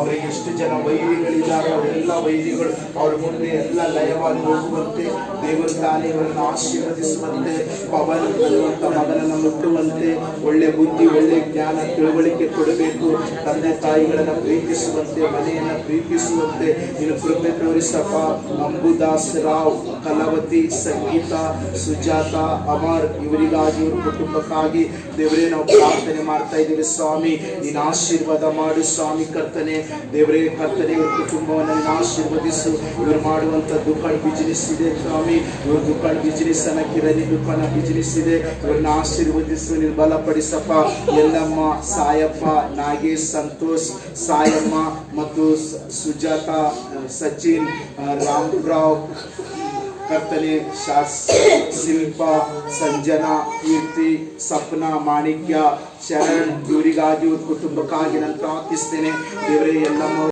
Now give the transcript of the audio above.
ಅವರಿಗೆ ಎಷ್ಟು ಜನ ವೈರಿಗಳಿದ್ದಾರೆ ಅವರೆಲ್ಲ ವೈರಿಗಳು ಅವರ ಮುಂದೆ ಎಲ್ಲ ಲಯವಾಗಿ ಹೋಗುವಂತೆ ದೇವರು ತಾನೇ ಇವರನ್ನು ಆಶೀರ್ವದಿಸುವಂತೆ ಪವನ್ ಅನ್ನುವಂಥ ಮಗನನ್ನು ಮುಟ್ಟುವಂತೆ ಒಳ್ಳೆ ಬುದ್ಧಿ ಒಳ್ಳೆ ಜ್ಞಾನ ತಿಳುವಳಿಕೆ ಕೊಡಬೇಕು. ತಂದೆ ತಾಯಿಗಳನ್ನು ಪ್ರೀತಿಸುವಂತೆ ಮನೆಯನ್ನು ಪ್ರೀತಿಸುವಂತೆ ನೀನು ಕೃಪೆ ತೋರಿಸಪ್ಪ. ಅಂಬುದಾಸ್ ರಾವ್, ಕಲಾವತಿ, ಸಂಗೀತ, ಸುಜಾತ, ಅಮರ್ ಇವರಿಗಾಗಿ ಇವ್ರ ಕುಟುಂಬಕ್ಕಾಗಿ ದೇವರೇ ನಾವು ಪ್ರಾರ್ಥನೆ ಮಾಡ್ತಾ ಇದ್ದೀವಿ ಸ್ವಾಮಿ. ನೀನು ಆಶೀರ್ವಾದ ಮಾಡು ಸ್ವಾಮಿ ಕರ್ತನೆ. ದೇವರೇ ಕರ್ತನೆ ಇವ್ರ ಕುಟುಂಬವನ್ನು ನೀನು ಆಶೀರ್ವದಿಸು. ಇವರು ಮಾಡುವಂತ ದುಕಾನ್ ಬಿಸಿನೆಸ್ ಇದೆ ಸ್ವಾಮಿ, ಇವ್ರ ದುಕಾನ್ ಬಿಸಿನೆಸ್ ಅನ್ನ ಕಿರಾಣಿ ದುಕಾನ ಬಿಸಿನೆಸ್ ಇದೆ, ಇವ್ರನ್ನ ಆಶೀರ್ವದಿಸು, ನೀನು ಬಲಪಡಿಸಪ್ಪ. ಎಲ್ಲಮ್ಮ, ಸಾಯಪ್ಪ, ನಾಗೇಶ್, ಸಂತೋಷ್, ಸಾಯಮ್ಮ ಮತ್ತು ಸುಜಾತ, ಸಚಿನ್, ರಾಮರಾವ್ ಕರ್ತನೆ, ಶಿಲ್ಪಾ, ಸಂಜನಾ, ಕೀರ್ತಿ, ಸಪ್ನಾ, ಮಾಣಿಕ್ಯ, ಶರಣ್ ಇವರಿಗಾಗಿ ಇವ್ರ ಕುಟುಂಬಕ್ಕಾಗಿ ನಾನು ಪ್ರಾರ್ಥಿಸ್ತೇನೆ ದೇವರೇ. ಎಲ್ಲಮ್ಮ